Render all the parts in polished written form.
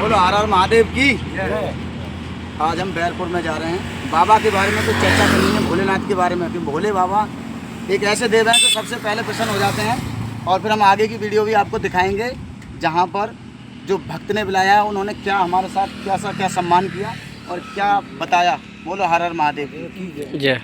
बोलो हर हर महादेव की। आज हम बैरपुर में जा रहे हैं। बाबा के बारे में कुछ चर्चा करनी है, भोलेनाथ के बारे में कि भोले बाबा एक ऐसे देव हैं जो सबसे पहले प्रसन्न हो जाते हैं, और फिर हम आगे की वीडियो भी आपको दिखाएंगे जहाँ पर जो भक्त ने बुलाया है उन्होंने क्या हमारे साथ क्या सम्मान किया और क्या बताया। बोलो हर हर महादेव की जय।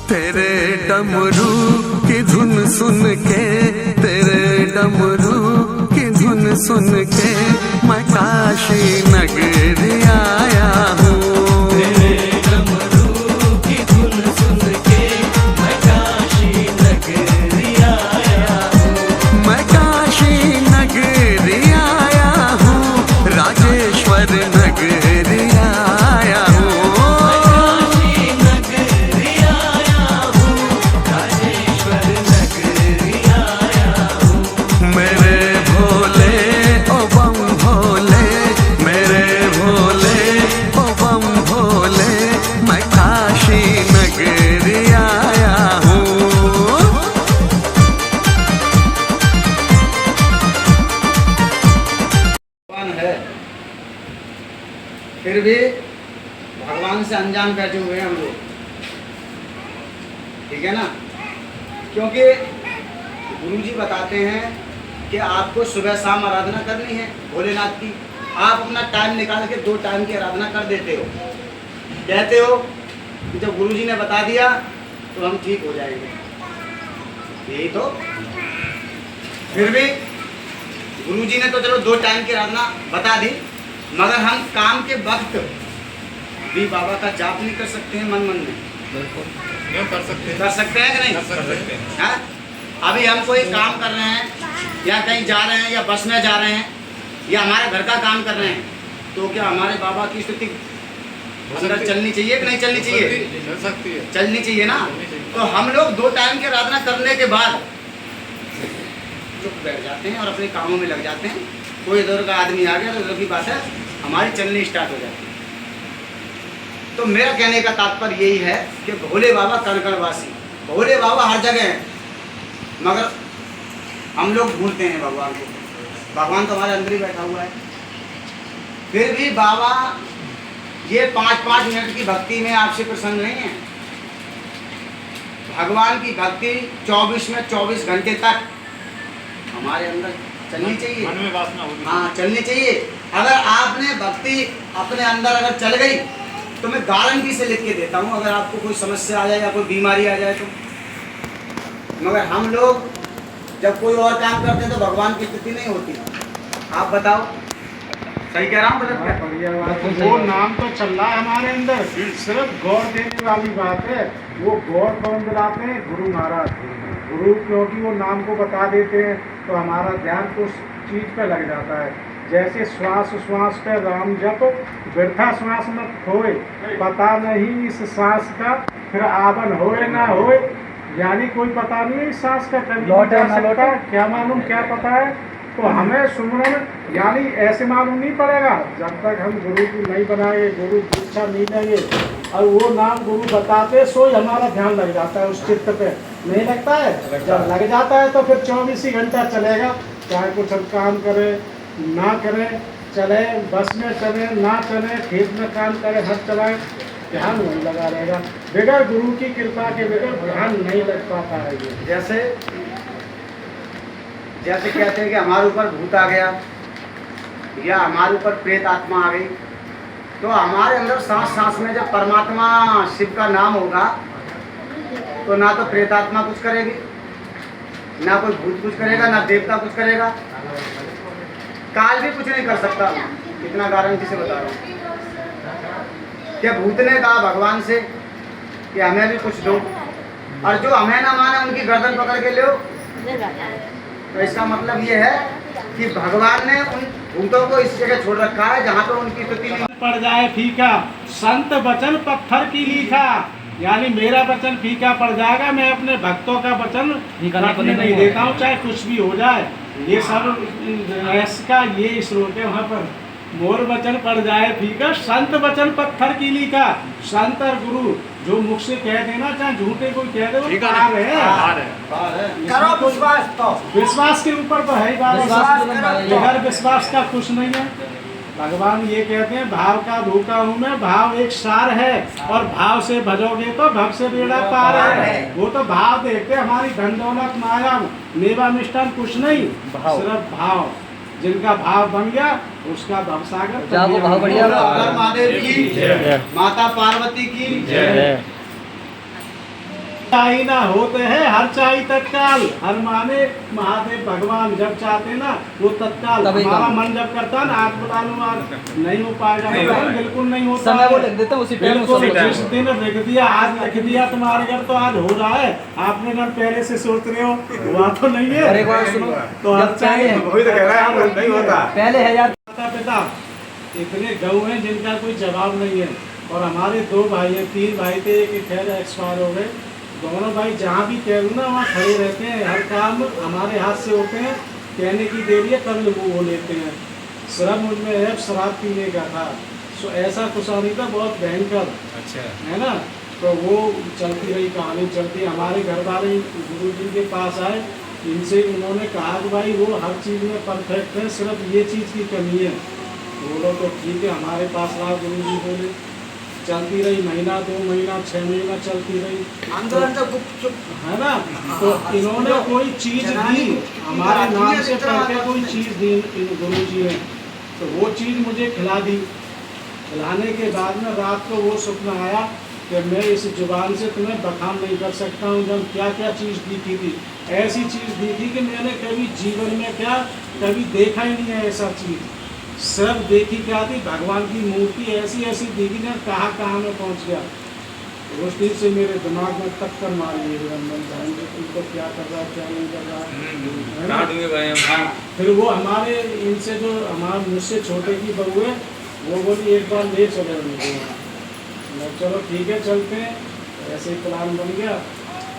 तेरे डमरू की धुन सुन के, तेरे डमरू की धुन सुन के मैं काशी नगरी आया हूँ। तेरे डमरू की धुन सुन के मैं काशी नगरी आया हूँ। मैं काशी नगरी आया हूँ, राजेश्वर नगरी आया हूँ। फिर भी भगवान से अनजान बैठे हुए हैं हम लोग, ठीक है ना। क्योंकि गुरुजी बताते हैं कि आपको सुबह शाम आराधना करनी है भोलेनाथ की। आप अपना टाइम निकाल के 2 टाइम की आराधना कर देते हो, कहते हो कि जब गुरुजी ने बता दिया तो हम ठीक हो जाएंगे, यही तो। फिर भी गुरुजी ने तो चलो 2 टाइम की आराधना बता दी, मगर हम काम के वक्त भी बाबा का जाप नहीं कर सकते हैं मन मन में। बिल्कुल कर सकते हैं कि नहीं कर सकते हैं। हाँ? अभी हम कोई काम कर रहे हैं या कहीं जा रहे हैं या बस में जा रहे हैं या हमारे घर का काम कर रहे हैं, तो क्या हमारे बाबा की स्थिति अंदर चलनी चाहिए कि नहीं चलनी चाहिए? चल सकती है, चलनी चाहिए ना। तो हम लोग 2 टाइम की आराधना करने के बाद चुप बैठ जाते हैं और अपने कामों में लग जाते हैं। कोई इधर का आदमी आ गया तो इधर की बात है, हमारी चलनी स्टार्ट हो जाती है। तो मेरा कहने का तात्पर्य यही है कि भोले बाबा कणकणवासी, भोले बाबा हर जगह हैं, मगर हम लोग भूलते हैं भगवान को। भगवान तो हमारे अंदर ही बैठा हुआ है। फिर भी बाबा ये 5-5 मिनट की भक्ति में आपसे प्रसन्न नहीं है। भगवान की भक्ति 24 में 24 घंटे तक हमारे अंदर चलनी चाहिए, मन में वासना होगी। हाँ चलनी चाहिए। अगर आपने भक्ति अपने अंदर अगर चल गई तो मैं गारंटी से लिख के देता हूँ, अगर आपको कोई समस्या आ जाए या कोई बीमारी आ जाए तो। मगर हम लोग जब कोई और काम करते हैं तो भगवान की स्थिति नहीं होती। आप बताओ, सही कह रहा हूँ गलत? वो नाम तो चल रहा है हमारे अंदर, सिर्फ गौर देने वाली बात है। वो गौर कौन दिलाते हैं? गुरु महाराज। गुरु क्योंकि वो नाम को बता देते हैं तो हमारा ध्यान उस चीज़ पे लग जाता है। जैसे श्वास श्वास पे राम जप, वृथा श्वास मत खोए, पता नहीं इस सांस का फिर आवन होए ना होए। यानी कोई पता नहीं है इस सांस का कभी जा सकता है, क्या मालूम क्या पता है। तो हमें सुमरन यानी ऐसे मालूम नहीं पड़ेगा जब तक हम गुरु की नहीं बनाएंगे, गुरु दीक्षा नहीं लेंगे और वो नाम गुरु बताते सो ही हमारा ध्यान लग जाता है उस चित्त पे। नहीं लगता है? जब लग जाता है तो फिर 24 ही घंटा चलेगा, चाहे कुछ हम काम करें ना करें, चले बस में चले ना चले, खेत में काम करें, हर चलाएं, ध्यान वहीं लगा रहेगा। बगैर गुरु की कृपा के बगैर ध्यान नहीं लग पाता है। ये जैसे कहते हैं कि हमारे ऊपर भूत आ गया या हमारे ऊपर प्रेत आत्मा आ गई, तो हमारे अंदर सांस सांस में जब परमात्मा शिव का नाम होगा तो ना तो प्रेतात्मा कुछ करेगी, ना कोई भूत कुछ करेगा, ना देवता कुछ करेगा, काल भी कुछ नहीं कर सकता। इतना गारंटी से बता रहा हूँ। क्या भूत ने कहा भगवान से कि हमें भी कुछ दो, और जो हमें ना माने उनकी गर्दन पकड़ के लो तो इसका मतलब ये है कि भगवान ने उन भूतों को इस जगह छोड़ रखा है जहाँ पर उनकी स्तुति नहीं। पड़ जाए फीका, संत वचन पत्थर की लीखा, यानी मेरा वचन फीका पड़ जाएगा, मैं अपने भक्तों का वचन रखने नहीं देता हूँ, चाहे कुछ भी हो जाए। ये सब इसका ये स्रोत है वहाँ पर। मोर वचन पड़ जाए फीका, संत वचन पत्थर की लीखा। संत और गुरु जो मुख से कह देना, चाहे झूठे कोई कह दे, वो पार है। बाहर है। करो विश्वास तो विश्वास के ऊपर तो है ही बात, बगैर विश्वास का कुछ नहीं है। भगवान ये कहते हैं भाव का भूखा हूँ मैं, भाव एक सार है, और भाव से भजोगे तो भव से बेड़ा पार है। वो तो भाव देखते, हमारी धन दौलत माया मेवा मिष्ठान कुछ नहीं, सिर्फ भाव। जिनका भाव बन गया उसका भवसागर तो भाव बढ़िया। हर महादेव की, माता पार्वती की। चाही ना होते हैं हर चाही तत्काल, हर माने महादेव भगवान जब चाहते ना वो तत्काल। हमारा मन जब करता ना आग बुला लो, आग नहीं हो पाएगा, बिल्कुल नहीं होता समय वो है। लिख देते हैं उसी टाइम। बिल्कुल, जिस दिन लिख दिया, आज लिख दिया तुम्हारे घर तो आज हो रहा है। आपने घर पहले से सोच रहे हो, हुआ तो नहीं है। और एक बार सुनो, तो हर चाही वही तो कह रहा है, नहीं होता। पहले है यार, माता पिता इतने गऊ हैं जिनका कोई जवाब नहीं है। और हमारे 2 भाई हैं, 3 भाई थे, एक खैर एक्सपायर हो गए। दोनों भाई जहाँ भी कह लूँ ना वहाँ खड़े रहते हैं, हर काम हमारे हाथ से होते हैं। कहने की देरी है, कर वो लेते हैं। शराब मुझमें है, शराब पीने का था, सो ऐसा कुशानी था बहुत भयंकर, अच्छा है ना। तो वो चलती रही कहानी, चलती। हमारे घर वाले गुरु जी के पास आए, इनसे उन्होंने कहा कि भाई वो हर चीज़ में परफेक्ट है, सिर्फ ये चीज़ की कमी है। बोलो तो ठीक है, हमारे पास रहा। गुरु जी बोले, चलती रही महीना, 2 महीना, 6 महीना चलती रही, आंदोलन तो गुपचुप है ना। तो इन्होंने कोई चीज़ दी, हमारे नाम से पढ़ के कोई चीज़ दी इन गुरु जी ने, तो वो चीज़ मुझे खिला दी। खिलाने के बाद में रात को वो स्वप्न आया कि मैं इस जुबान से तुम्हें बखान नहीं कर सकता हूँ। जब क्या क्या चीज़ दिखी थी, ऐसी चीज़ दिखी कि मैंने कभी जीवन में कभी देखा ही नहीं है ऐसा चीज़। सब देखी क्या थी, भगवान की मूर्ति ऐसी ऐसी देखी ना, कहाँ में पहुँच गया। उस दिन से मेरे दिमाग में टक्कर मारी है, तुमको क्या कर रहा है, क्या नहीं कर रहा है। हाँ, फिर वो हमारे इनसे जो हमारे मुझसे छोटे की बहू है, वो बोली एक बार ले चले मुझे। मैं चलो ठीक है चलते हैं, ऐसे ही प्लान बन गया,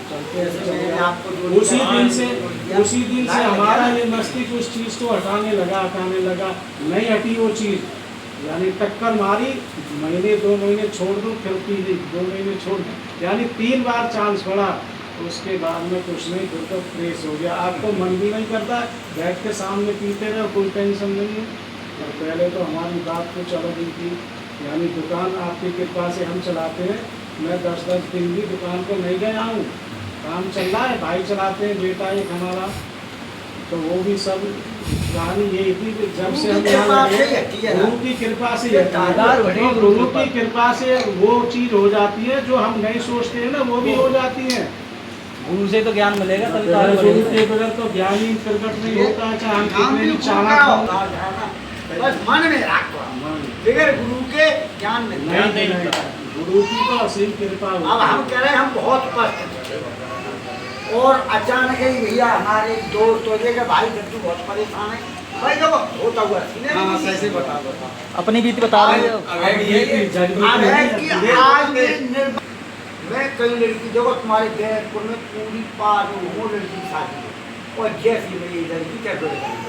चलते हैं। उसी दिन से हमारा ये मस्तिष्क उस चीज़ को हटाने लगा। नहीं हटी वो चीज़, यानी टक्कर मारी, महीने 2 महीने छोड़ दूँ, फिर पी ली, 2 महीने छोड़ दूँ, यानी 3 बार चांस पड़ा। उसके बाद में कुछ नहीं, फिर तो फ्रेश हो गया। आपको मन भी नहीं करता, बैठ के सामने पीते रहो, कोई टेंशन नहीं है। और पहले तो हमारी बात तो चल रही थी, यानी दुकान आपकी कृपा से हम चलाते हैं। मैं 10-10 दिन भी दुकान को नहीं गया हूँ, काम चल रहा है, भाई चलाते हैं, बेटा एक हमारा। तो वो भी सब कहानी यही थी कि जब से हम यहाँ लगे, गुरु की कृपा से, गुरु की कृपा से वो चीज़ हो जाती है जो हम नहीं सोचते हैं ना, वो भी हो जाती है। गुरु से तो ज्ञान मिलेगा तभी तो गुरु के बगैर तो ज्ञान ही प्रकट नहीं होता, चाहे हम कितने भी चालाक हों। बस मन में रखो, बगैर गुरु के ज्ञान में नहीं, गुरु की तो असीम कृपा होती है। अब हम कह रहे हैं हम बहुत कष्ट थे, और अचानक ही भैया हमारे दोस्त हो गए कि भाई गट्टू बहुत परेशान है। भाई देखो होता हुआ कैसे बता अपनी बीती बता रहे हो। मैं कई लड़की देखो तुम्हारे जयपुर में पूरी पार वो लड़की शादी है, और जैसी मेरी लड़की क्या करेगी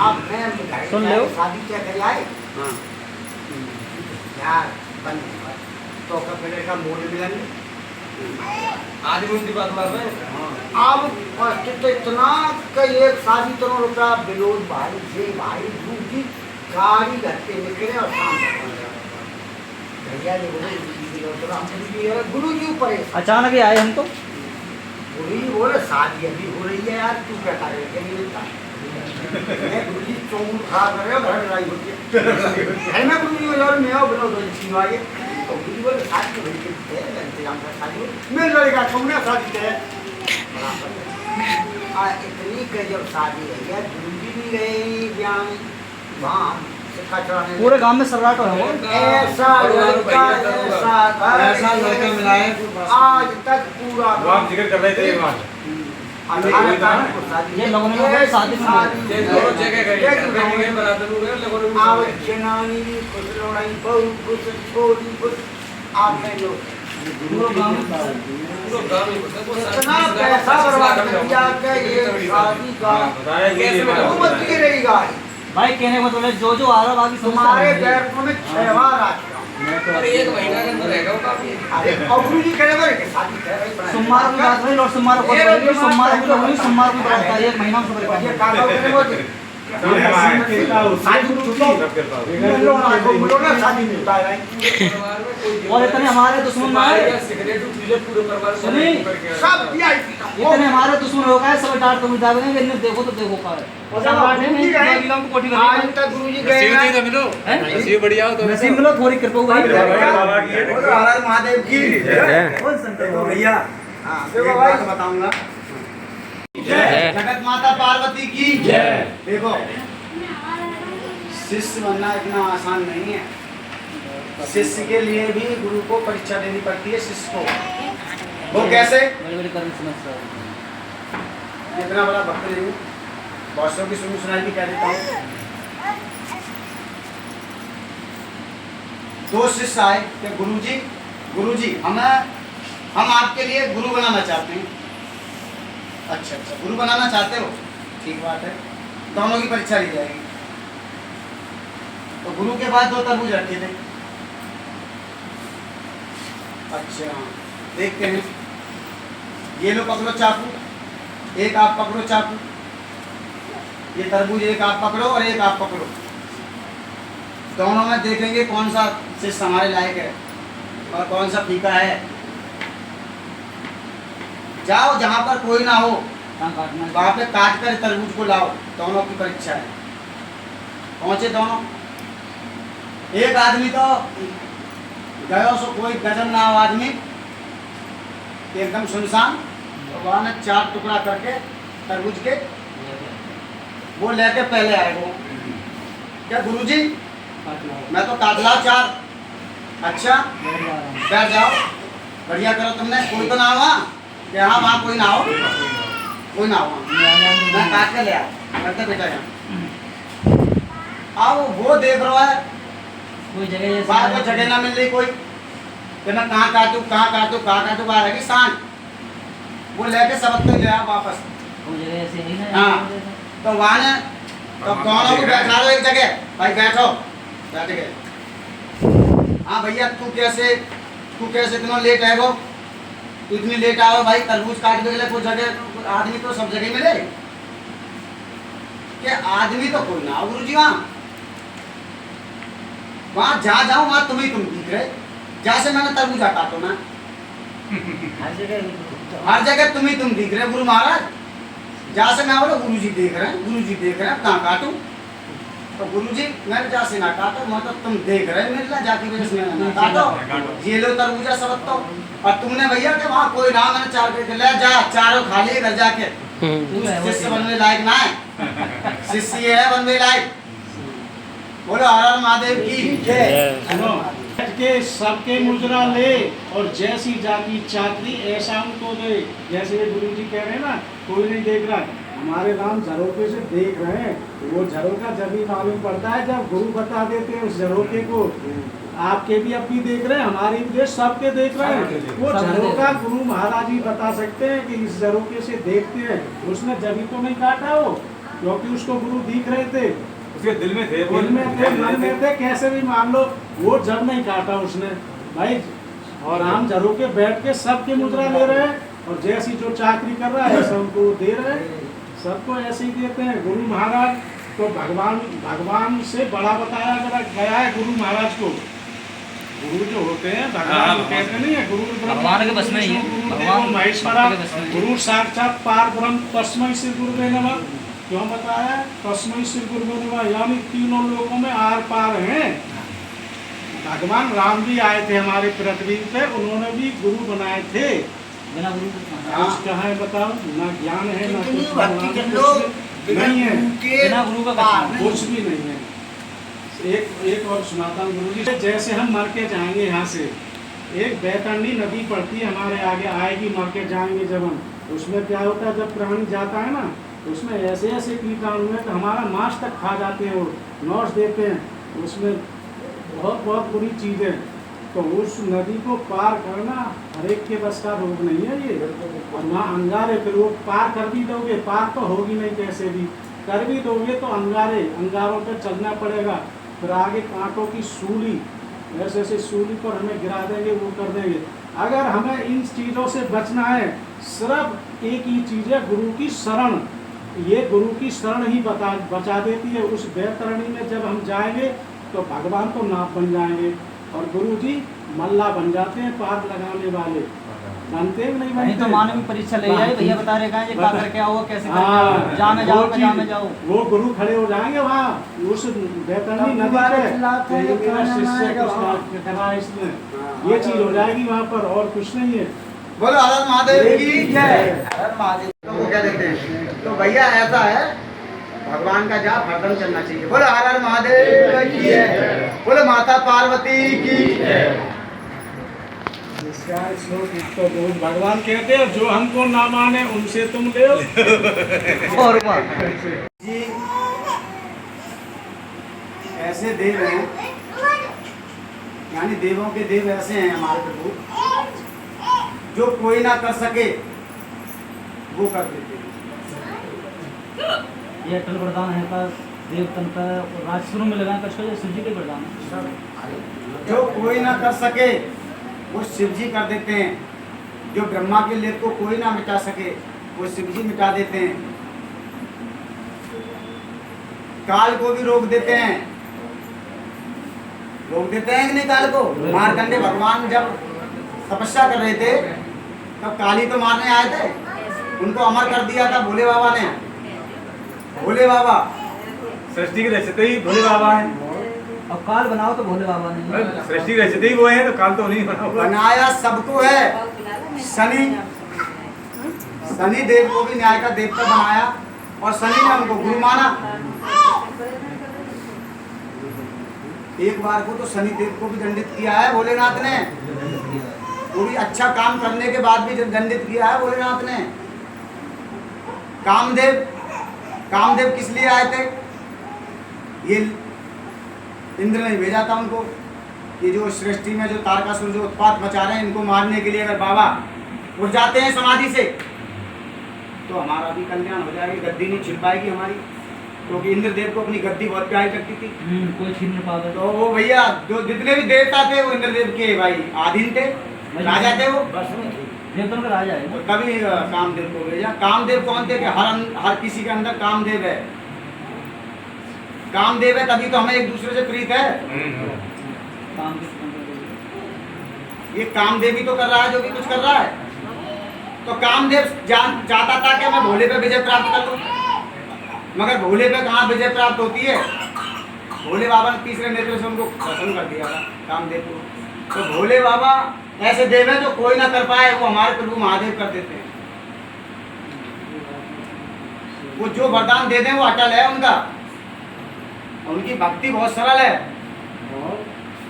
आप मैं सुन लो, शादी क्या कर आए यार बंद तो कपड़े का मोड़ मिलेंगे आज भी उनकी बात मार रहे हैं। अब फर्स्ट तो इतना कई एक शादी तो रुपया बिलोज भाई से भाई दूसरी गाड़ी घर पे निकले और शाम भैया ने बोले गुरु जी ऊपर अचानक ही आए हम तो। गुरु जी बोले शादी अभी हो रही है यार, तू क्या करेगा नहीं मिलता गुरु जी चौंक खा कर रहे हो, घर लड़ाई होती है घर में। गुरु जी बोले मैं आओ बिलोज आगे, तो गुरु जी बोले शादी तो भाई इंतजाम कर शादी मेरे लड़का तुमने शादी है इतनी गजब शादी है यार। गुरु जी भी गए बयान वहाँ सिक्का चढ़ाने पूरे गांव में सर्राट है वो। ऐसा लड़का ऐसा लड़का मिला है आज तक पूरा वो आप जिक्र कर रहे थे वहाँ ये लोगों ने बोला शादी में ये दोनों जगह गए कहीं बनाते हुए लोगों ने आव जनानी खुश लड़ाई बहु खुश छोरी खुश आपने जो पूरे गांव में पूरा गांव में इतना पैसा बर्बाद कर दिया कि ये शादी का बताया कि हुकूमत की रही गाय भाई कहने को बोले जो आ रहा बाकी तुम्हारे बैरकों में 6 बार आ चुका हूं। अरे एक महीना के अंदर रहेगा वो काफी अरे अबरू जी करे बोले कि शादी कर रही बना सोमवार को रात में और सोमवार को सोमवार को होगी सोमवार को रहता है 1 महीना से ये बड़े काका करे बोले शादी छुट्टी बोलो ना शादी में उतार रहे और इतने हमारे दुश्मन ना सिगरेट पीले पूरे परिवार से सुनी? सब वीआईपी का इतने हमारे दुश्मन हो गए सब डांट तुम दाग देंगे इन्हें देखो तो देखो का है और जब गुरुजी गए को कोठी आज कर तक गुरुजी गए ना मिलो हैं? नसीब बढ़िया हो तो नसीब मिलो थोड़ी कृपा हुई बाबा की है। बोलो हर हर महादेव की कौन संत देखो भैया हाँ देखो भाई बताऊंगा जय जगत माता पार्वती की जय देखो शिष्य बनना इतना आसान नहीं है शिष्य के लिए भी गुरु को परीक्षा देनी पड़ती है शिष्य को वो कैसे बड़ी बड़ी करनी समझता है मैं इतना बड़ा भक्त नहीं हूँ बॉसों की सुनाई भी कह देता हूँ 2 शिष्य आए कि गुरुजी हम आपके लिए गुरु बनाना चाहते हैं। अच्छा गुरु बनाना चाहते हो ठीक बात है दोनों की परीक्षा ली जाएगी तो गुरु के बाद 2 तरबूज रखे थे। अच्छा देखते हैं ये लो पकड़ो चाकू एक आप पकड़ो चाकू ये तरबूज एक आप पकड़ो और एक आप पकड़ो दोनों में देखेंगे कौन सा शिष्य हमारे लायक है और कौन सा फीका है। जाओ जहाँ पर कोई ना हो कहाँ काटना है? वहाँ पे काट कर तरबूज को लाओ दोनों की परीक्षा है। पहुँचे दोनों एक आदमी तो गयो सो कोई गजब ना हो आदमी एकदम सुनसान तो वहाँ ने 4 टुकड़ा करके तरबूज के वो लेके पहले आए वो क्या गुरुजी मैं तो काट ला 4 अच्छा बैठ जाओ बढ़िया करो तुमने कोई तो ना हुआ कि हाँ वहाँ कोई ना हो मैं काट के ले आया करते बेटा यहाँ अब वो देख रहा है कोई जगह बाहर कोई जगह ना मिल रही कोई कि मैं कहाँ काटू बाहर है कि सांड वो लेके सबक तो ले आया वापस कोई जगह ऐसे नहीं ना हाँ। तो वहाँ ने तो दोनों को बैठा दो एक जगह भाई बैठो बैठ गए हाँ भैया तू कैसे इतना लेट है वो तू इतनी लेट आओ भाई तरबूज काट के लिए कोई जगह आदमी तो सब जगह मिले कि आदमी तो कोई ना गुरु जी वहाँ जहाँ जाऊँ वहाँ तुम दिख रहे जहाँ से मैंने तरबूजा काटो ना हर जगह तुम दिख रहे गुरु महाराज जहाँ से मैं बोलो गुरु जी देख रहे हैं कहाँ काटूं तो गुरु जी मैंने जहाँ से ना काटो मतलब तुम देख रहे मेरे लिए जाके वजह से मैंने ना काटो ये लो तरबूजा सब तो और तुमने भैया के वहाँ कोई ना मैंने 4 के ले जा 4 खा लिए घर जाके शिष्य बनने लायक ना है शिष्य ये है बनने लायक बोलो हर हर महादेव की जय के सबके मुजरा ले और जैसी जाति चाकरी ऐसा उनको दे जैसे ये गुरु जी कह रहे हैं ना कोई नहीं देख रहा हमारे राम झरोके से देख रहे हैं वो झरोका जब ही मालूम पड़ता है जब गुरु बता देते हैं उस झरोके को आपके भी अब भी देख रहे हैं हमारे भी सबके देख रहे हैं वो झरोका गुरु महाराज ही बता सकते हैं कि इस झरोके से देखते हैं उसने जब तो नहीं काटा हो क्योंकि उसको गुरु दिख रहे थे उसके दिल में थे दिल में थे मन में थे कैसे भी मान लो वो जब नहीं काटा उसने भाई और हम झरोके बैठ के सबके मुद्रा ले रहे हैं और जैसी जो चाकरी कर रहा है ऐसा उनको दे रहे हैं सबको ऐसे ही देते हैं गुरु महाराज तो भगवान से बड़ा बताया गया है गुरु महाराज को गुरु जो होते हैं भगवान को कहते नहीं है गुरु भगवान के बस में ही है भगवान महेश्वरा गुरु साक्षात पार ब्रह्म तस्मै श्री गुरुवे नमः क्यों बताया तस्मै श्री गुरुवे नमः यानी तीनों लोगों में आर पार हैं भगवान राम भी आए थे हमारे पृथ्वी पे उन्होंने भी गुरु बनाए थे बिना गुरु कुछ कहाँ है बताओ ना ज्ञान है ना इतनी कुछ भक्ति भगवान कर लो नहीं है बिना गुरु का कुछ भी नहीं है एक और सुनाता हूँ गुरु जी। जैसे हम मर के जाएंगे यहाँ से, एक बैतरणी नदी पड़ती है हमारे आगे, आएगी मर के जाएंगे जब हम, उसमें क्या होता है जब प्राणी जाता है ना, तो उसमें ऐसे ऐसे कीटाणु हैं तो हमारा मांस तक खा जाते हैं, वो नोच देते हैं, उसमें बहुत बुरी चीज़ है। तो उस नदी को पार करना हर एक के बस का रोग नहीं है ये। और वहाँ अंगारे, फिर वो पार कर भी दोगे, पार तो होगी नहीं, कैसे भी कर भी दोगे तो अंगारों पर चलना पड़ेगा। फिर आगे कांटों की सूली, ऐसे ऐसे सूली पर हमें गिरा देंगे, वो कर देंगे। अगर हमें इन चीज़ों से बचना है, सिर्फ एक ही चीज़ है, गुरु की शरण। ये गुरु की शरण ही बचा देती है। उस बैतरणी में जब हम जाएंगे तो भगवान तो नाथ बन जाएंगे और गुरु जी मल्ला बन जाते हैं, पार लगाने वाले बनते हैं, नहीं नहीं बनते। तो मानवीय परीक्षा ले जाए, भैया बता रहे कहाँ क्या करके आओ, कैसे हाँ, करके जा में जाओ, जा में जाओ। वो गुरु खड़े हो जाएंगे वहाँ उस बैतरणी नदी पे, ये मेरा शिष्य कुछ करा इसमें, ये चीज हो जाएगी वहाँ पर, और कुछ नहीं है। बोलो हर हर महादेव की जय। हर महादेव। तो वो क्या देते हैं, तो भैया ऐसा है, भगवान का जाप हरदम चलना चाहिए। बोलो हर हर महादेव की जय। बोलो माता पार्वती की जय। इसका श्लोक तो बहुत भगवान कहते हैं, जो हमको ना माने उनसे तुम ले और जी ऐसे देव हैं, यानी देवों के देव ऐसे हैं हमारे प्रभु, जो कोई ना कर सके वो कर देते हैं। ये अटल वरदान है का देवतन का राजस्वरूप में लगाना कछ शिव जी के वरदान है। जो कोई ना कर सके वो शिव जी कर देते हैं। जो ब्रह्मा के लेप को कोई ना मिटा सके वो शिव जी मिटा देते हैं। काल को भी रोक देते हैं, रोक देते हैं कि नहीं काल को। मार्कंडे भगवान जब तपस्या कर रहे थे तब काली तो मारने आए थे, उनको अमर कर दिया था भोले बाबा ने। भोले बाबा सृष्टि के रचते ही भोले बाबा है, और काल बनाओ तो भोले बाबा ने। सृष्टि के रचते ही वो है, तो काल तो नहीं बना हुआ। बनाया सबको है। शनि, शनि देव को भी न्याय का देवता बनाया और शनि ने उनको गुरु माना। एक बार को तो शनि देव को भी दंडित किया है भोलेनाथ ने, वो भी अच्छा काम करने के बाद भी दंडित किया है भोलेनाथ ने। कामदेव, कामदेव किस लिए आए थे, ये इंद्र ने भेजा था उनको, ये जो सृष्टि में जो तारकासुर जो उत्पात मचा रहे हैं इनको मारने के लिए अगर बाबा उठ जाते हैं समाधि से तो हमारा भी कल्याण हो जाएगी, गद्दी नहीं छिप पाएगी हमारी, क्योंकि इंद्रदेव को अपनी गद्दी बहुत प्यारी लगती थी। कोई छीन नहीं पाता। तो वो भैया जो जितने भी देवता थे वो इंद्रदेव के भाई आधीन थे, राजा थे वो, देवतन का राजा है। तो तभी कामदेव को भेजा। कामदेव कौन थे कि हर किसी के अंदर कामदेव है, कामदेव है तभी तो हमें एक दूसरे से प्रीत है। काम ये कामदेव ही तो कर रहा है जो भी कुछ कर रहा है। तो कामदेव चाहता था कि मैं भोले पे विजय प्राप्त कर लूं, मगर भोले पे कहाँ विजय प्राप्त होती है। भोले बाबा ने तीसरे नेत्र से उनको खत्म कर दिया था कामदेव को। तो भोले बाबा ऐसे देव है जो कोई ना कर पाए वो हमारे प्रभु महादेव कर देते हैं। वो जो वरदान दे दें वो अटल है उनका, उनकी भक्ति बहुत सरल है।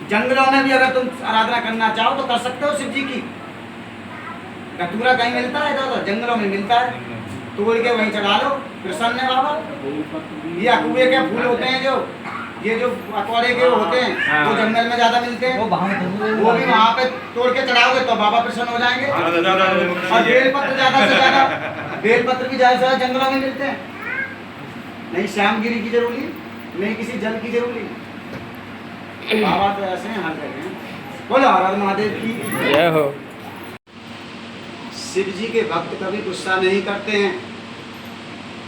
जंगलों में भी अगर तुम आराधना करना चाहो तो कर सकते हो शिव जी की। कटूरा कहीं मिलता है तो जंगलों में मिलता है, तोड़ के वहीं चढ़ा लो, प्रसन्न है बाबा। ये अकूए के फूल होते हैं जो ये जो अकवाड़े के होते हैं वो जंगल में ज्यादा मिलते हैं, वो भी वहाँ पे तोड़ के चढ़ाओगे तो बाबा प्रसन्न हो जाएंगे। और बेलपत्र ज्यादा से ज्यादा, बेलपत्र भी ज्यादा से ज्यादा जंगलों में मिलते हैं। नहीं श्यामगिरी की जरूरी, नहीं किसी जल की जरूरी, बाबा तो ऐसे हैं हर जगह। बोलो हर हर महादेव की जय हो। शिव जी के भक्त कभी गुस्सा नहीं करते हैं,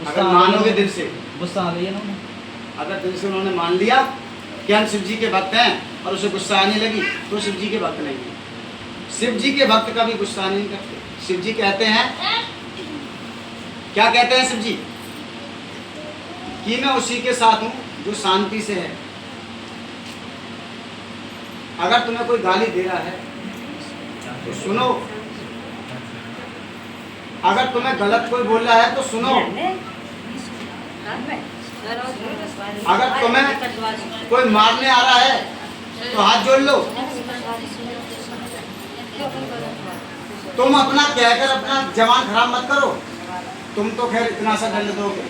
अगर मानोगे दिल से। गुस्सा आ गई है ना, अगर दिल से उन्होंने मान लिया कि हम शिव जी के भक्त हैं और उसे गुस्सा आने लगी तो शिव जी के भक्त नहीं है। शिव जी के भक्त कभी गुस्सा नहीं करते। शिव जी कहते हैं, क्या कहते हैं शिव जी, कि मैं उसी के साथ हूं जो शांति से है। अगर तुम्हें कोई गाली दे रहा है तो सुनो, अगर तुम्हें गलत कोई बोल रहा है तो सुनो, अगर तुम्हें कोई मारने आ रहा है तो हाथ जोड़ लो। तुम अपना कहकर अपना जवान खराब मत करो। तुम तो खैर इतना सा दंड दोगे,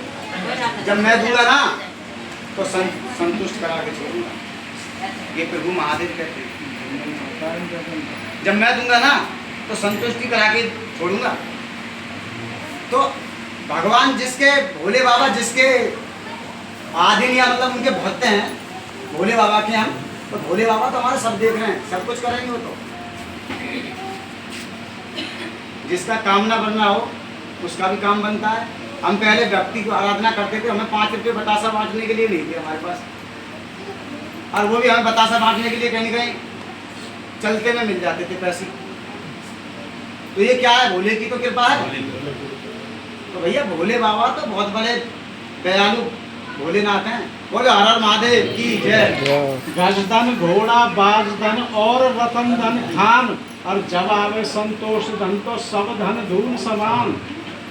जब मैं दूंगा ना तो संतुष्ट करा के छोड़ूंगा। ये प्रभु महादेव कहते हैं, जब मैं दूंगा ना तो संतुष्टि करा के छोड़ूंगा। तो भगवान जिसके, भोले बाबा जिसके आधीन या मतलब उनके भक्त हैं, भोले बाबा के हम, तो भोले बाबा तो हमारे सब देख रहे हैं, सब कुछ करेंगे वो तो। जिसका काम ना बनना हो उसका भी काम बनता है। हम पहले व्यक्ति को आराधना करते थे, हमें 5 रुपये बतासा बांटने के लिए नहीं थे हमारे पास, और वो भी हमें बतासा बांटने के लिए कहीं न कहीं चलते में मिल जाते थे पैसे। तो ये क्या है, भोले की तो कृपा है। तो भैया भोले बाबा तो बहुत बड़े दयालु भोलेनाथ हैं। बोले हर हर महादेव की जय। गजधन घोड़ा बाज धन और रतन धन खान, और जब आवे संतोष धन तो सब धन धूल समान।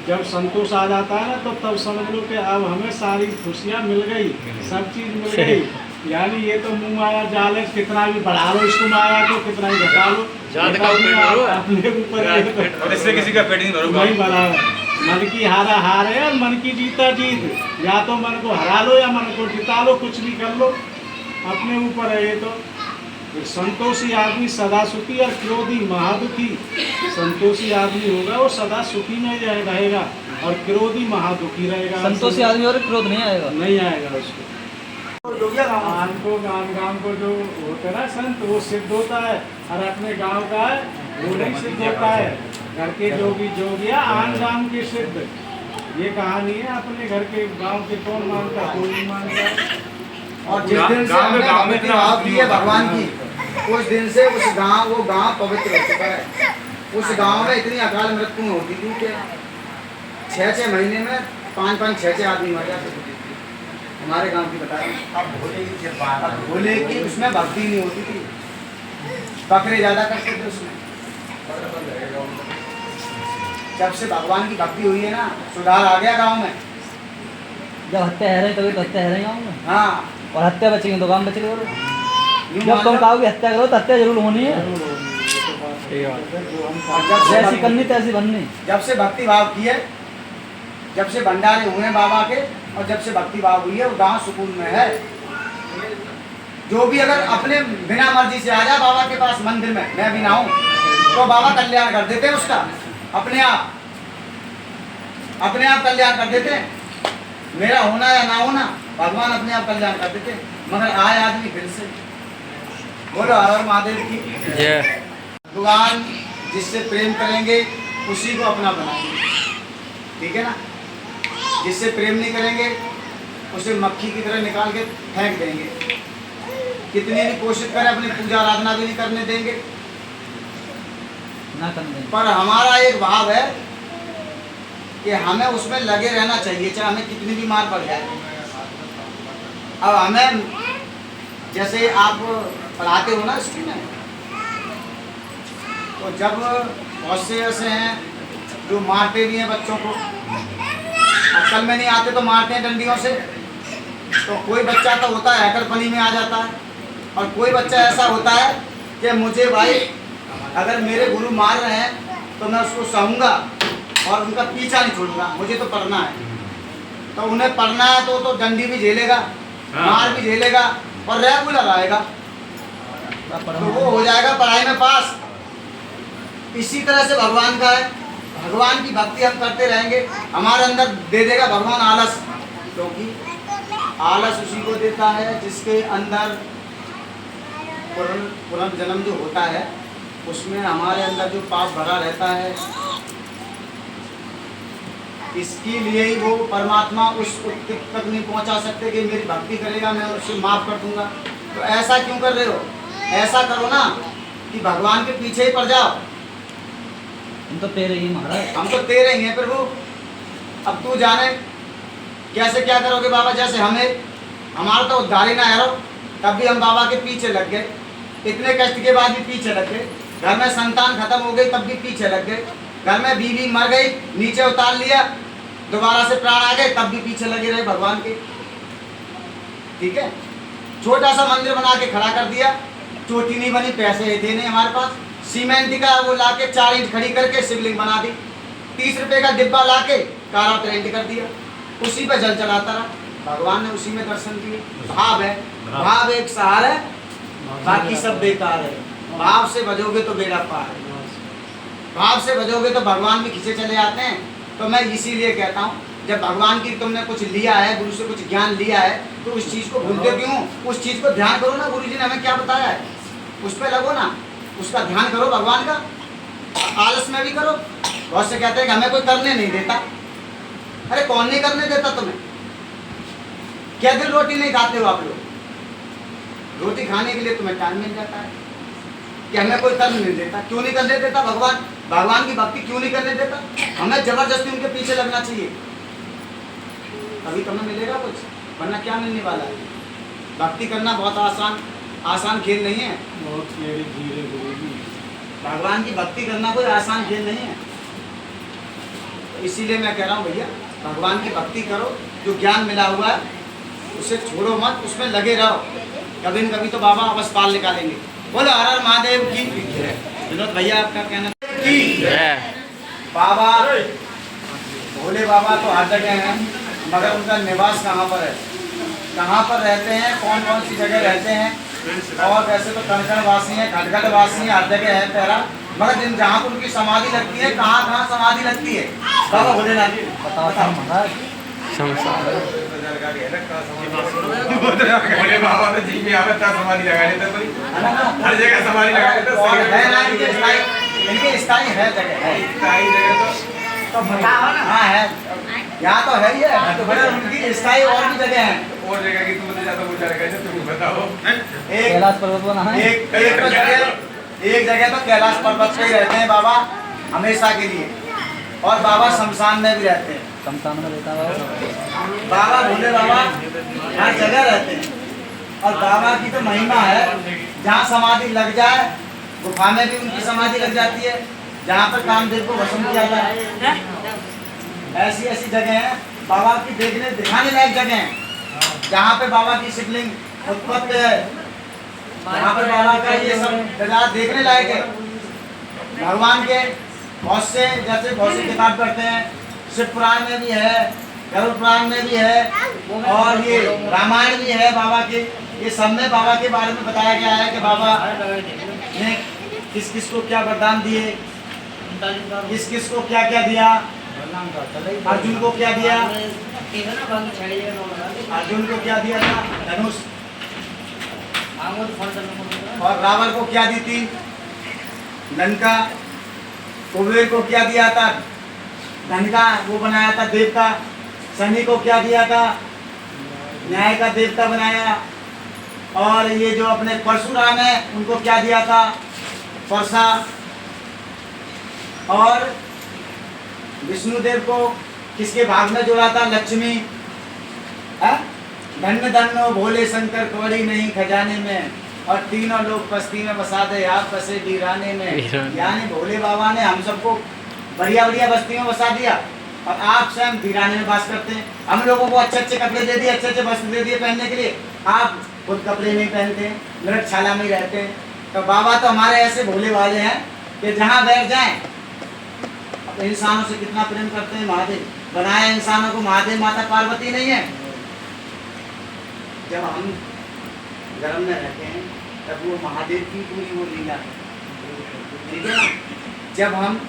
जब संतोष आ जाता है ना तो तब समझ लो कि अब हमें सारी खुशियाँ मिल गई, सब चीज़ मिल गई। यानी ये तो मुँह माया जाल है, कितना भी बढ़ा लो इसको माया को, कितना ही घटा लो, अपने ऊपर और इससे किसी का पेट नहीं भरोगा। नहीं बढ़ा। मन की हारा हार है और मन की जीता जीत। या तो मन को हरा लो या मन को जिता लो, कुछ भी कर लो, अपने ऊपर है ये तो। संतोषी आदमी सदा सुखी और क्रोधी महादुखी। संतोषी आदमी होगा वो सदा सुखी में रहेगा और क्रोधी महादुखी रहेगा। संतोषी आदमी और क्रोध नहीं आएगा, नहीं आएगा उसको। आन को गांव को जो होता है ना संत, वो सिद्ध होता है, और अपने गांव का वो नहीं सिद्ध होता है। घर के जोगी जोगिया आन गांव के सिद्ध, ये कहानी है। अपने घर के गांव के कौन मानता, कोई नहीं मानता। और जिस दिन से हमने भक्ति भाव की है भगवान की, उस दिन से उस गांव, वो गांव पवित्र हो चुका है। उस गांव में इतनी अकाल मृत्यु होती थी कि 6-6 महीने में 5-5, 6-6 आदमी मर जाते थे। हमारे गांव की बता रहे हैं। अब भोले की उसमें भक्ति नहीं होती थी, बकरे ज्यादा करते थे उसमें। जब से भगवान की भक्ति हुई है ना, सुधार आ गया गांव में। जब हत्या है रही तभी तो हत्या है रही गाँव में। हाँ, और हत्या बचेगी तो काम बचेगा। जब तुम कहोगे हत्या करो तो हत्या जरूर होनी है। जैसी करनी तैसी बननी। जब से भक्ति भाव की है, जब से भंडारे हुए हैं बाबा के, और जब से भक्ति भाव हुई है, वो गांव सुकून में है। जो भी अगर अपने बिना मर्जी से आ जाए बाबा के पास मंदिर में, मैं भी ना हूँ, तो बाबा कल्याण कर देते हैं उसका, अपने आप कल्याण कर देते हैं। मेरा होना या ना होना, भगवान अपने आप कल्याण कर देते हैं। मगर आए आदमी फिर से। बोलो हर हर महादेव की जय। भगवान जिससे प्रेम करेंगे उसी को अपना बनाएंगे, ठीक है ना। जिससे प्रेम नहीं करेंगे उसे मक्खी की तरह निकाल के फेंक देंगे। कितनी भी कोशिश करें अपनी पूजा आराधना भी नहीं करने देंगे ना करने। पर हमारा एक भाव है कि हमें उसमें लगे रहना चाहिए, चाहे हमें कितनी भी मार पड़ जाए। अब हमें जैसे आप पढ़ाते हो ना स्कूल में, तो जब बहुत से ऐसे हैं जो मारते भी हैं बच्चों को, अक्ल में नहीं आते तो मारते हैं डंडियों से। तो कोई बच्चा तो होता है हैकरपनी में आ जाता है, और कोई बच्चा ऐसा होता है कि मुझे भाई अगर मेरे गुरु मार रहे हैं तो मैं उसको सहूँगा और उनका पीछा नहीं छोड़ूंगा, मुझे तो पढ़ना है। तो उन्हें पढ़ना है तो डंडी भी झेलेगा, मार भी झेलेगा और रेगुलर आएगा, तो वो हो जाएगा पढ़ाई में पास। इसी तरह से भगवान का है। भगवान की भक्ति हम करते रहेंगे, हमारे अंदर दे देगा भगवान आलस, क्योंकि आलस उसी को देता है जिसके अंदर पुनर्जन्म जो होता है उसमें हमारे अंदर जो पाप भरा रहता है, इसके लिए ही वो परमात्मा उस उत्तिक तक नहीं पहुंचा सकते कि मेरी भक्ति करेगा मैं उससे माफ़ कर दूंगा। तो ऐसा क्यों कर रहे हो? ऐसा करो ना कि भगवान के पीछे ही पड़ जाओ। हम तो तेरे ही महाराज, हम तो तेरे ही हैं प्रभु। अब तू जाने कैसे क्या करोगे बाबा। जैसे हमें हमारा तो उद्धार ही ना है, तब भी हम बाबा के पीछे लग गए। इतने कष्ट के बाद भी पीछे लग गए। घर में संतान खत्म हो गई तब भी पीछे लग गए। घर में बीवी मर गई, नीचे उतार लिया, दोबारा से प्राण आ गए, तब भी पीछे लगे रहे भगवान के। ठीक है। छोटा सा मंदिर बना के खड़ा कर दिया, चोटी नहीं बनी, पैसे थे नहीं हमारे पास, सीमेंट का वो ला के 4 इंच खड़ी करके शिवलिंग बना दी, 30 रुपए का डिब्बा ला के कारा पेंट कर दिया, उसी पे जल चलाता रहा। भगवान ने उसी में दर्शन दिए। भाव है, भाव एक सहारा है, बाकी सब बेकार है। भाव से बजोगे तो बेड़ा पार है, भाव से बजोगे तो भगवान भी खींचे चले आते हैं। तो मैं इसीलिए कहता हूँ, जब भगवान की तुमने कुछ लिया है, गुरु से कुछ ज्ञान लिया है, तो उस चीज़ को भूलते क्यों? उस चीज़ को ध्यान करो ना, गुरु जी ने हमें क्या बताया है, उस पर लगो ना, उसका ध्यान करो भगवान का। आलस में भी करो। बहुत से कहते हैं कि हमें कोई करने नहीं देता। अरे कौन नहीं करने देता तुम्हें? क्या दिन रोटी नहीं खाते हो आप लोग? रोटी खाने के लिए तुम्हें टाइम मिल जाता है कि हमें कोई करने नहीं देता। क्यों नहीं करने देता भगवान? भगवान की भक्ति क्यों नहीं करने देता? हमें जबरदस्ती उनके पीछे लगना चाहिए, तभी तुम्हें मिलेगा कुछ, वरना क्या मिलने वाला है? भक्ति करना बहुत आसान खेल नहीं है। भगवान की भक्ति करना कोई आसान खेल नहीं है। तो इसीलिए मैं कह रहा हूँ भैया, भगवान की भक्ति करो, जो ज्ञान मिला हुआ है उसे छोड़ो मत, उसमें लगे रहो। कभी न कभी तो बाबा अवश्य पाल निकालेंगे। बोलो हर हर महादेव की। विनोद भैया आपका कहना की बाबा भोले बाबा तो हर जगह हैं, मगर उनका निवास कहाँ पर है, कहाँ पर रहते हैं, कौन कौन सी जगह रहते हैं? और वैसे तो कणकण वासी हैं, खटखट वासी हैं, हर जगह है पैरा, मगर जिन जहाँ पर उनकी समाधि लगती है, कहाँ कहाँ समाधि लगती है बाबा भोलेनाथ? बताओ भोले बाबा तो जी में आवे तब समाधि लगा लेते, कोई हर जगह समाधि लगा लेते। और है ना इनके स्थाई है जगह है, स्थायी जगह तो बताओ ना। हाँ है, यहाँ तो है ही है, तो बड़े उनकी स्थाई और भी जगह है। और जगह की तुम बता जाता पूछा रखा है, तुम बताओ। कैलाश पर्वत बना है। एक जगह तो कैलाश पर्वत पे ही रहते हैं बाबा हमेशा के लिए, और बाबा शमशान में भी रहते हैं। शमशान में रहता है बाबा भोले बाबा हर जगह रहते हैं, और बाबा की तो महिमा है, जहाँ समाधि लग जाए, गुफा में भी उनकी समाधि लग जाती है, जहाँ पर कामदेव को भस्म किया जाए। ऐसी ऐसी जगह है बाबा की देखने दिखाने लायक जगह है, जहाँ पे बाबा की शिवलिंग उत्पत्ति है, जहाँ पर बाबा का ये सब जगह देखने लायक है। भगवान के बहुत से किताब पढ़ते हैं, शिव पुराण में भी है, गरुड़ पुराण में भी है, और ये रामायण भी है बाबा के। ये सब में बाबा के बारे में बताया गया है कि बाबा ने किस किस को क्या वरदान दिए, किस किस को क्या क्या दिया, अर्जुन को क्या दिया, अर्जुन को क्या दिया था धनुष, और रावण को क्या दी थी लंका, कुबेर को क्या दिया था धन का वो बनाया था देवता, शनि को क्या दिया था न्याय का देवता बनाया, और ये जो अपने परशुराम है उनको क्या दिया था परसा, और विष्णुदेव को किसके भाग में जोड़ा था लक्ष्मी। धन्य धन्य भोले शंकर कौड़ी नहीं खजाने में, और तीनों लोग बस्ती में बसा दे आप बसे वीराने में। यानी भोले बाबा ने हम सबको बढ़िया बढ़िया बस्ती में बसा दिया, और आप स्वयं वीराने में वास करते हैं। हम लोगों को अच्छे अच्छे कपड़े दे दिए, अच्छे अच्छे वस्त्र दे दिए पहनने के लिए, आप खुद कपड़े नहीं पहनते, मृगशाला में ही रहते हैं। तो बाबा तो हमारे ऐसे भोले वाले हैं कि जहाँ बैठ जाएं, अब इंसानों से कितना प्रेम करते हैं। महादेव बनाया इंसानों को, महादेव माता पार्वती नहीं है। जब हम गर्म में रहते हैं तब वो महादेव की पूरी वो लीला है, ठीक है ना। जब हम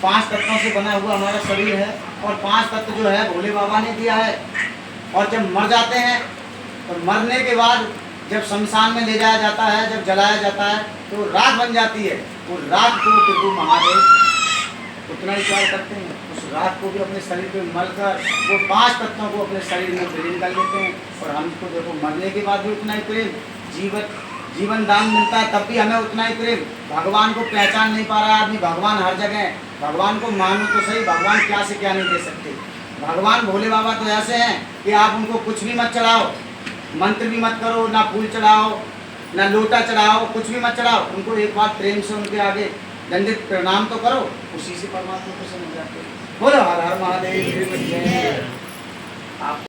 5 तत्वों से बना हुआ हमारा शरीर है, और 5 तत्व जो है भोले बाबा ने दिया है, और जब मर जाते हैं तो मरने के बाद जब शमशान में ले जाया जाता है, जब जलाया जाता है तो राख बन जाती है। वो राख को प्रभु महादेव उतना ही प्यार करते हैं, उस राख को भी अपने शरीर पे मलकर वो 5 तत्वों को अपने शरीर में विलीन कर लेते हैं। और हमको देखो मरने के बाद भी उतना ही प्रेम, जीवन दान मिलता है तब भी हमें उतना ही प्रेम। भगवान को पहचान नहीं पा रहा है आदमी, भगवान हर जगह है। भगवान को मानो तो सही, भगवान क्या से क्या नहीं दे सकते। भगवान भोले बाबा तो ऐसे हैं कि आप उनको कुछ भी मत चढ़ाओ, मंत्र भी मत करो, ना फूल चढ़ाओ, ना लोटा चढ़ाओ, कुछ भी मत चढ़ाओ। उनको एक बार प्रेम से उनके आगे दंडित प्रणाम तो करो, उसी से परमात्मा को समझ जाते हैं। बोलो हर हर महादेव। आप